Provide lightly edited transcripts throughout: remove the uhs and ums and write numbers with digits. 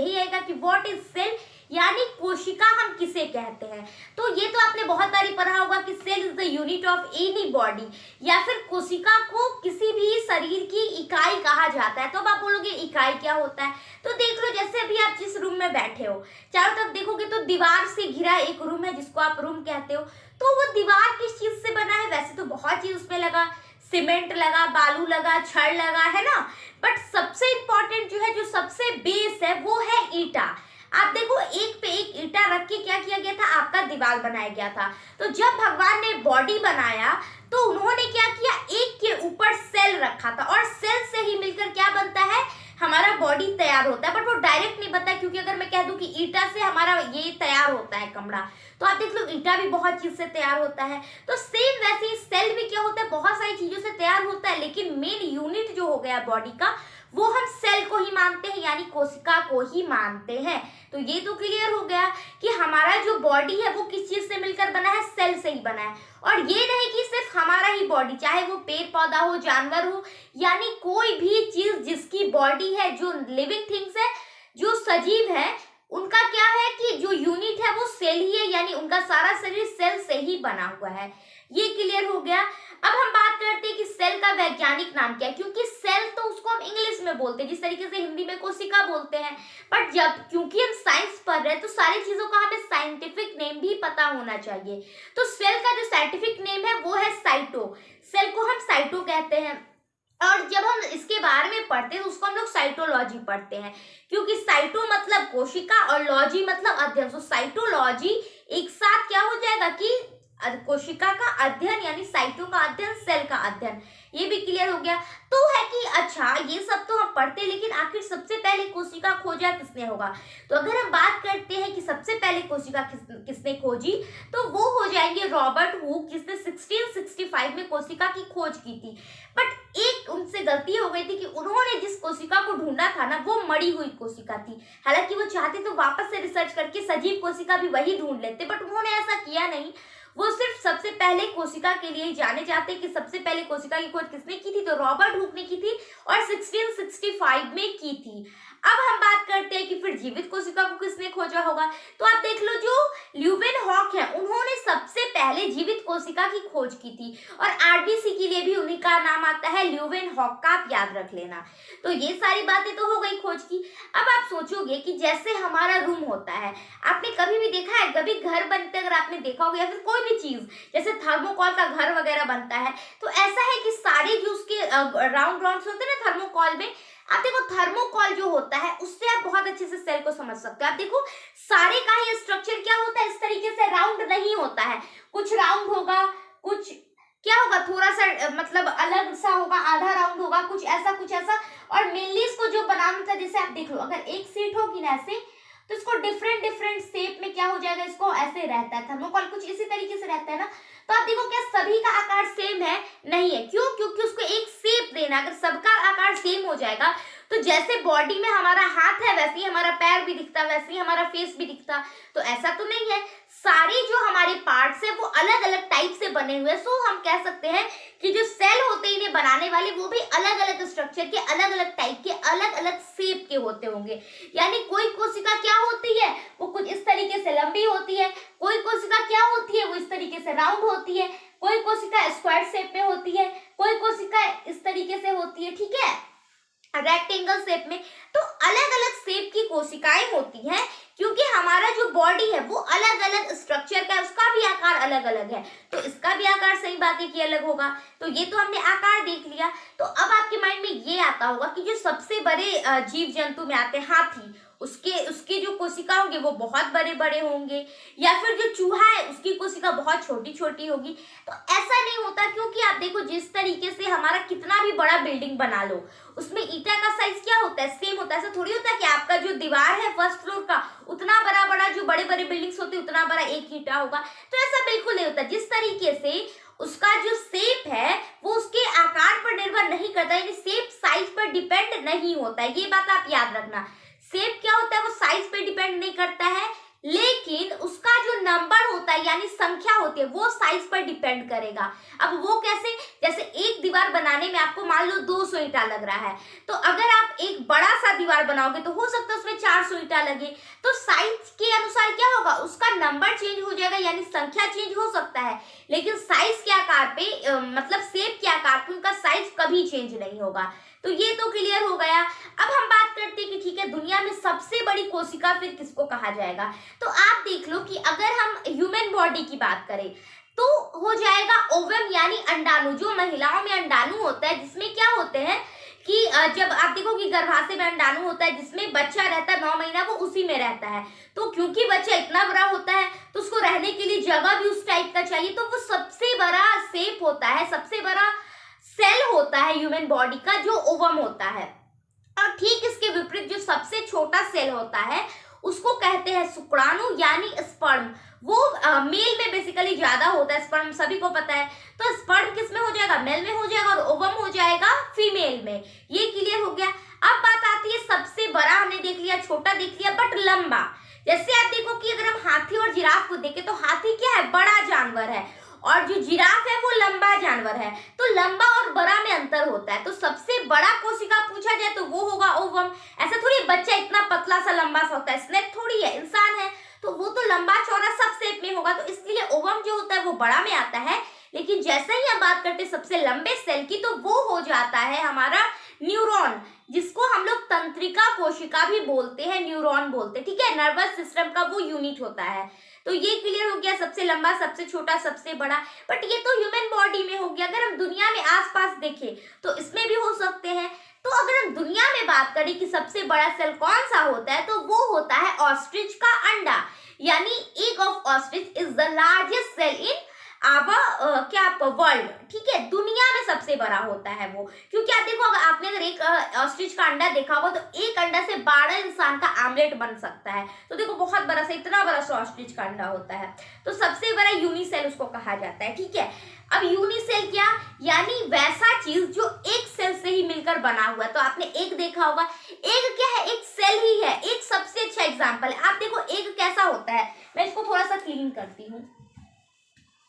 यही आएगा कि व्हाट इज सेल, यानी कोशिका हम किसे कहते हैं। तो ये तो आपने बहुत बारी पढ़ा होगा कि cell is the unit of any body, या फिर कोशिका को किसी भी शरीर की इकाई कहा जाता है। तो अब आप बोलोगे इकाई क्या होता है, तो देख लो जैसे अभी आप जिस रूम में बैठे हो, चारों तरफ देखोगे तो दीवार से घिरा एक रूम है जिसको आप रूम कहते हो। तो वो दीवार किस चीज से बना है, वैसे तो बहुत चीज उसमें लगा, सीमेंट लगा, बालू लगा, छड़ लगा, है ना, बट सबसे इंपॉर्टेंट जो है, जो सबसे बेस है, वो है ईंटा। आप देखो एक पे एक ईंटा रख के क्या किया गया था, आपका दीवार बनाया गया था। तो जब भगवान ने बॉडी बनाया तो उन्होंने क्या किया, एक के ऊपर सेल रखा था, और सेल से ही मिलकर क्या बनता है, हमारा बॉडी तैयार होता है। बट वो डायरेक्ट नहीं बनता, क्योंकि अगर मैं कह दूं कि ईंटा से हमारा ये तैयार होता है कमरा, तो आप देख लो ईंटा भी बहुत चीज से तैयार होता है। तो सेम वैसे ही सेल भी क्या होता है, बहुत सारी चीजों से तैयार होता है, लेकिन मेन यूनिट जो हो गया बॉडी का, वो हम सेल को ही मानते हैं, यानी कोशिका को ही मानते हैं। तो ये तो क्लियर हो गया कि हमारा जो बॉडी है वो किस चीज से मिलकर बना है, सेल से ही बना है। और ये नहीं कि सिर्फ हमारा ही बॉडी, चाहे वो पेड़ पौधा हो, जानवर हो, यानी कोई भी चीज जिसकी बॉडी है, जो लिविंग थिंग्स है, जो सजीव है, उनका क्या है कि जो यूनिट है वो सेल ही है, यानी उनका सारा शरीर सेल से ही बना हुआ है। ये क्लियर हो गया। अब हम बात करते हैं कि सेल का वैज्ञानिक नाम क्या है, क्योंकि सेल तो उसको हम इंग्लिश में बोलते हैं, जिस तरीके से हिंदी में कोशिका बोलते हैं, बट जब क्योंकि हम साइंस पढ़ रहे हैं तो सारी चीजों का हमें साइंटिफिक नेम भी पता होना चाहिए। तो सेल का जो साइंटिफिक नेम है वो है साइटो। सेल को हम साइटो कहते हैं, और जब हम इसके बारे में पढ़ते हैं तो उसको हम लोग साइटोलॉजी पढ़ते हैं, क्योंकि साइटो मतलब कोशिका और लॉजी मतलब अध्ययन। तो साइटोलॉजी एक साथ क्या हो जाएगा कि कोशिका का अध्ययन, यानी साइटो का अध्ययन, सेल का अध्ययन। ये भी क्लियर हो गया। तो है कि अच्छा ये सब तो हम पढ़ते हैं, लेकिन आखिर सबसे पहले कोशिका खोजा किसने होगा। तो अगर हम बात करते हैं कि सबसे पहले कोशिका किसने खोजी, तो वो हो जाएंगे रॉबर्ट हुक, जिसने 1665 में कोशिका की खोज की थी। बट एक उनसे गलती हो गई थी कि उन्होंने जिस कोशिका को ढूंढा था ना, वो मरी हुई कोशिका थी। हालांकि वो चाहते तो वापस से रिसर्च करके सजीव कोशिका भी वही ढूंढ लेते, बट उन्होंने ऐसा किया नहीं। वो सिर्फ सबसे पहले कोशिका के लिए जाने जाते कि सबसे पहले कोशिका की खोज किसने की थी, तो रॉबर्ट हुक ने की थी, और 1665 में की थी। अब हम बात करते हैं कि फिर जीवित कोशिका को किसने खोजा होगा। तो आप देख लो, जो ल्यूवेनहॉक है, उन्होंने सबसे पहले जीवित कोशिका की खोज की थी, और आरबीसी के लिए भी उन्हीं का नाम आता है, ल्यूवेनहॉक का, आप याद रख लेना। तो ये सारी बातें तो हो गई खोज की। अब आप सोचोगे कि जैसे हमारा रूम होता है, आपने कभी भी देखा है, कभी घर बनते अगर आपने देखा होगा, या फिर कोई भी चीज जैसे थर्मोकॉल का घर वगैरह बनता है, तो ऐसा है कि सारे जो उसके राउंड राउंड होते हैं ना थर्मोकॉल में, आप देखो थर्मोकॉल जो होता है उससे आप बहुत अच्छे से सेल को समझ सकते हो। आप देखो सारे का ही स्ट्रक्चर क्या होता है, इस तरीके से राउंड नहीं होता है, कुछ राउंड होगा, कुछ क्या होगा, थोड़ा सा मतलब अलग सा होगा, आधा राउंड होगा, कुछ ऐसा। और मेनली इसको जो बनाना था, जैसे आप देख लो, अगर एक सीट होगी ना ऐसे, तो इसको डिफरेंट डिफरेंट शेप में क्या हो जाएगा, इसको ऐसे रहता है। थर्मोकॉल कुछ इसी तरीके से रहता है ना। तो आप देखो क्या सभी का आकार सेम है, नहीं है। क्यों? क्योंकि उसको एक शेप देना। अगर सबका आकार सेम हो जाएगा, तो जैसे बॉडी में हमारा हाथ है वैसे ही हमारा पैर भी दिखता, वैसे ही हमारा फेस भी दिखता। तो ऐसा तो नहीं है, सारे जो हमारे पार्ट्स है वो अलग अलग टाइप से बने हुए हैं। सो हम कह सकते हैं कि जो सेल होते हैं इन्हें बनाने वाले, वो भी अलग अलग स्ट्रक्चर के, अलग अलग टाइप के, अलग अलग शेप के होते होंगे। यानी कोई कोशिका क्या होती है, वो कुछ इस तरीके से लंबी होती है, कोई कोशिका क्या होती है, वो इस तरीके से राउंड होती है, कोई कोशिका स्क्वायर शेप में होती है, कोई कोशिका इस तरीके से होती है, ठीक है, रेक्टेंगल शेप में। तो अलग अलग शेप की कोशिकाएं होती हैं, क्योंकि हमारा जो बॉडी है वो अलग अलग स्ट्रक्चर का है, उसका भी आकार अलग अलग है। तो इसका भी आकार सही बात है कि अलग होगा। तो ये तो हमने आकार देख लिया। तो अब आपके माइंड में ये आता होगा कि जो सबसे बड़े जीव जंतु में आते हैं हाथी, उसके जो कोशिका होंगे वो बहुत बड़े बड़े होंगे, या फिर जो चूहा है उसकी कोशिका बहुत छोटी छोटी होगी। तो ऐसा नहीं होता, क्योंकि आप देखो जिस तरीके से हमारा कितना भी बड़ा बिल्डिंग बना लो, उसमें ईंटा का साइज क्या होता है, सेम होता है। ऐसा थोड़ी होता है कि आपका जो दीवार है फर्स्ट फ्लोर का, उतना बड़ा बड़ा जो बड़े बड़े बिल्डिंग्स होते हैं उतना बड़ा एक ईंटा होगा। तो ऐसा बिल्कुल नहीं होता। जिस तरीके से उसका जो शेप है वो उसके आकार पर निर्भर नहीं करता, यानी शेप साइज पर डिपेंड नहीं होता है। ये बात आप याद रखना। शेप क्या होता है, वो साइज पे डिपेंड नहीं करता है, लेकिन उसका जो नंबर होता है यानी संख्या होती है, वो साइज पर डिपेंड करेगा। अब वो कैसे, जैसे एक दीवार बनाने में आपको मान लो 200 ईंटा लग रहा है, तो अगर आप एक बड़ा सा दीवार बनाओगे तो हो सकता है उसमें 400 ईंटा लगे। तो साइज के अनुसार क्या होगा, उसका नंबर चेंज हो जाएगा, यानी संख्या चेंज हो सकता है, लेकिन साइज के आकार पे मतलब शेप के आकार पे उनका साइज कभी चेंज नहीं होगा। तो ये तो क्लियर हो गया। अब हम बात करते हैं कि ठीक है, दुनिया में सबसे बड़ी कोशिका फिर किसको कहा जाएगा। तो आप देख लो कि अगर हम ह्यूमन बॉडी की बात करें तो हो जाएगा ओवम, यानी अंडाणु। जो महिलाओं में अंडाणु होता है, जिसमें क्या होते हैं कि जब आप देखो कि गर्भाशय में अंडाणु होता है जिसमें बच्चा रहता है 9 महीना, वो उसी में रहता है। तो क्योंकि बच्चा इतना बड़ा होता है तो उसको रहने के लिए जगह भी उस टाइप का चाहिए, तो वो सबसे बड़ा शेप होता है, सबसे बड़ा सेल होता है ह्यूमन बॉडी का, जो ओवम होता है। और ठीक इसके विपरीत जो सबसे छोटा सेल होता है उसको कहते हैं शुक्राणु, यानी स्पर्म। वो मेल में बेसिकली ज्यादा होता है, स्पर्म सभी को पता है। तो स्पर्म किस में हो जाएगा, मेल में हो जाएगा, और ओवम हो जाएगा फीमेल में। ये क्लियर हो गया। अब बात आती है सबसे बड़ा, हमने देख लिया, छोटा देख लिया, बट लंबा। जैसे आप देखो कि अगर हम हाथी और जिराफ को देखें तो हाथी क्या है, बड़ा जानवर है, और जो जिराफ है वो लंबा जानवर है। तो लंबा और बड़ा में अंतर होता है। तो सबसे बड़ा कोशिका पूछा जाए तो वो होगा ओवम। ऐसा थोड़ी बच्चा इतना पतला सा लंबा सा होता है, स्नेक थोड़ी है, इंसान है, तो वो तो लंबा चौड़ा सब शेप में होगा। तो इसलिए ओवम जो होता है वो बड़ा में आता है। लेकिन जैसे ही हम बात करते हैं सबसे लंबे सेल की, तो वो हो जाता है हमारा न्यूरॉन, जिसको हम लोग तंत्रिका कोशिका भी बोलते हैं, न्यूरॉन बोलते हैं। ठीक है, नर्वस सिस्टम का वो यूनिट होता है। तो ये क्लियर हो गया, सबसे लंबा, सबसे छोटा, सबसे बड़ा। बट ये तो ह्यूमन बॉडी में हो गया। अगर हम दुनिया में आसपास देखें तो इसमें भी हो सकते हैं। तो अगर हम दुनिया में बात करें कि सबसे बड़ा सेल कौन सा होता है, तो वो होता है ऑस्ट्रिच का अंडा, यानी egg of ostrich is the largest cell in क्या आपका वर्ल्ड। ठीक है, दुनिया में सबसे बड़ा होता है वो। क्योंकि आप देखो, अगर आपने अगर एक ऑस्ट्रिच का अंडा देखा होगा तो एक अंडा से 12 इंसान का आमलेट बन सकता है। तो देखो बहुत बड़ा सा, इतना बड़ा सा ऑस्ट्रिच का अंडा होता है। तो सबसे बड़ा यूनिसेल उसको कहा जाता है। ठीक है, अब यूनिसेल क्या, यानी वैसा चीज जो एक सेल से ही मिलकर बना हुआ है। तो आपने एग देखा होगा, एग क्या है, एक सेल ही है। एक सबसे अच्छा एग्जाम्पल है। आप देखो एग कैसा होता है, मैं इसको थोड़ा सा क्लीन करती हूँ।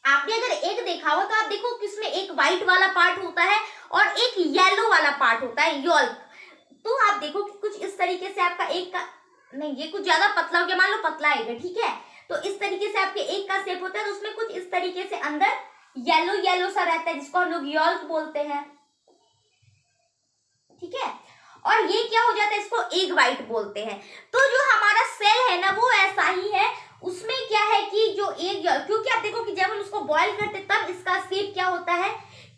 आपने अगर एग देखा हो तो आप देखो कि उसमें एक व्हाइट वाला पार्ट होता है और एक येलो वाला पार्ट होता है, योल्क। तो आप देखो कि कुछ इस तरीके से आपका एग का, नहीं ये कुछ ज्यादा पतला हो गया, मान लो पतला एग है, ठीक है। तो इस तरीके से आपके एग का शेप होता है। तो उसमें कुछ इस तरीके से अंदर येलो येलो सा रहता है, जिसको हम लोग योल्क बोलते हैं। ठीक है, और ये क्या हो जाता है, इसको एग व्हाइट बोलते हैं। तो जो हमारा सेल है ना वो ऐसा ही है। उसमें क्या है कि जो एग, क्योंकि आप देखो कि जब हम उसको बॉईल करते तब इसका शेप क्या होता है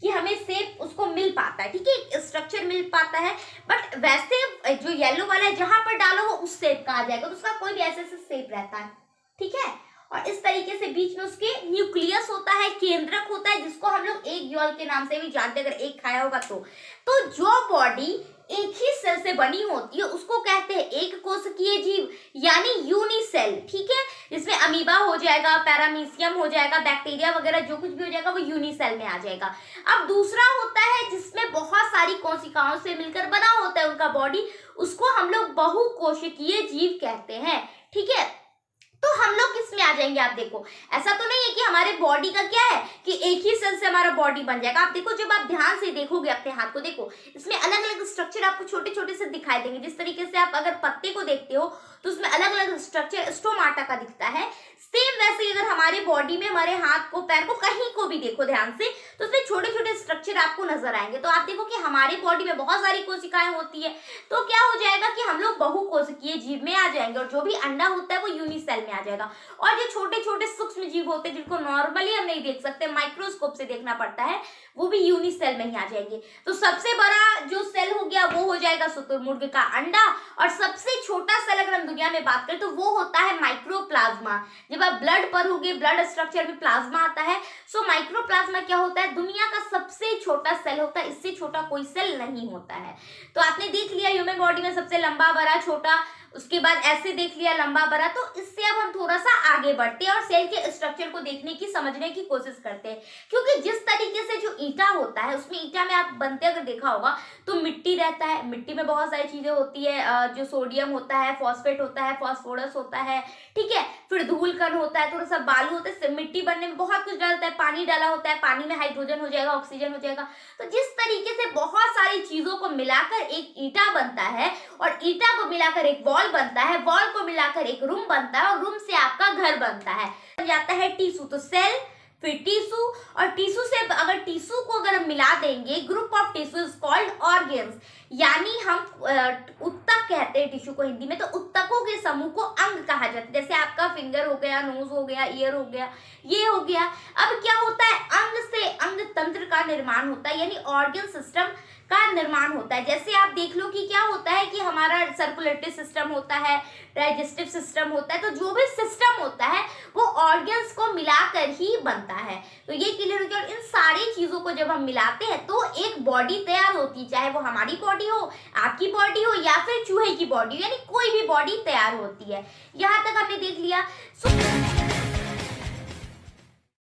कि हमें शेप उसको मिल पाता है। ठीक है, स्ट्रक्चर मिल पाता है। बट वैसे जो येलो वाला है जहां पर डालो वो उस शेप का आ जाएगा। तो उसका कोई भी ऐसे शेप रहता है। ठीक है, और इस तरीके से बीच में उसके न्यूक्लियस होता है, केंद्रक होता है, जिसको हम लोग एग योल के नाम से भी जानते हैं, अगर एग खाया होगा तो जो बॉडी एक ही सेल से बनी होती है उसको कहते हैं एक कोशिकीय जीव, यानी यूनिसेल। ठीक है, जिसमें अमीबा हो जाएगा, पैरामीशियम हो जाएगा, बैक्टीरिया वगैरह जो कुछ भी हो जाएगा वो यूनिसेल में आ जाएगा। अब दूसरा होता है जिसमें बहुत सारी कोशिकाओं से मिलकर बना होता है उनका बॉडी, उसको हम लोग बहुकोशिकीय जीव कहते हैं। ठीक है, तो हम लोग किस में आ जाएंगे, आप देखो ऐसा तो नहीं है कि हमारे बॉडी का क्या है कि एक ही सेल से हमारा बॉडी बन जाएगा। आप देखो, जब आप ध्यान से देखोगे अपने हाथ को, देखो इसमें अलग अलग स्ट्रक्चर आपको छोटे छोटे से दिखाई देंगे। जिस तरीके से आप अगर पत्ते को देखते हो तो उसमें अलग अलग स्ट्रक्चर स्टोमाटा का दिखता है। सेम वैसे ही अगर हमारे बॉडी में हमारे हाथ को, पैर को, कहीं को भी देखो ध्यान से, तो उसमें छोटे छोटे स्ट्रक्चर आपको नजर आएंगे। तो आप देखो कि हमारी बॉडी में बहुत सारी कोशिकाएं होती है। तो क्या हो जाएगा कि हम लोग बहुकोशिकीय जीव में आ जाएंगे, और जो भी अंडा होता है वो यूनिसेल में आ जाएगा। और जो छोटे छोटे सूक्ष्म जीव होते हैं जिनको नॉर्मली हम नहीं देख सकते, माइक्रोस्कोप से देखना पड़ता है, वो भी यूनिसेल में ही आ जाएंगे। तो सबसे बड़ा जो सेल हो गया वो हो जाएगा शुतुरमुर्ग का अंडा, और सबसे छोटा सेल अगर हम दुनिया में बात करें तो वो होता है माइक्रोप्लाज्मा। जब आप ब्लड पढ़ोगे, ब्लड स्ट्रक्चर में प्लाज्मा आता है। सो माइक्रोप्लाज्मा क्या होता है, दुनिया का सबसे छोटा सेल होता है, इससे छोटा कोई सेल नहीं होता है। तो आपने देख लिया ह्यूमन बॉडी में सबसे लंबा, बड़ा, छोटा उसके बाद ऐसे देख लिया लंबा बड़ा। तो इससे अब हम थोड़ा सा आगे बढ़ते हैं और सेल के स्ट्रक्चर को देखने की, समझने की कोशिश करते हैं। क्योंकि जिस तरीके से जो ईटा होता है, उसमें ईटा में आप बनते अगर देखा होगा तो मिट्टी रहता है, मिट्टी में बहुत सारी चीजें होती है, जो सोडियम होता है, फॉस्फेट होता है, फॉस्फोरस होता है, ठीक है, फिर धूल कण होता है, थोड़ा सा बालू होता है। मिट्टी बनने में बहुत कुछ डालता है, पानी डाला होता है, पानी में हाइड्रोजन हो जाएगा, ऑक्सीजन हो जाएगा। तो जिस तरीके से बहुत सारी चीजों को मिलाकर एक ईटा बनता है, और ईटा को मिलाकर एक वॉल बनता है, वॉल को मिलाकर एक रूम बनता है, और रूम से आपका घर बनता है, जाता है टिश्यू। तो सेल, फिर टिश्यू, और टिश्यू से अगर टिश्यू को अगर हम मिला देंगे, group of tissue is called organs, यानी हम उत्तक कहते हैं टिश्यू को हिंदी में। तो उत्तकों के समूह को अंग कहा जाता है। जैसे आपका फिंगर हो गया, नोज हो गया, ईयर हो गया, ये हो गया। अब क्या होता है, अंग से अंग तंत्र का निर्माण होता है, यानी ऑर्गन सिस्टम का निर्माण होता है। जैसे आप देख लो कि क्या होता है कि हमारा सर्कुलेटरी सिस्टम होता है, डाइजेस्टिव सिस्टम होता है। तो जो भी सिस्टम होता है वो ऑर्गन्स को मिलाकर ही बनता है। तो ये क्लियर हो गया। और इन सारी चीजों को जब हम मिलाते हैं तो एक बॉडी तैयार होती है, चाहे वो हमारी बॉडी हो, आपकी बॉडी हो, या फिर चूहे की बॉडी हो, यानी कोई भी बॉडी तैयार होती है। यहाँ तक हमने देख लिया।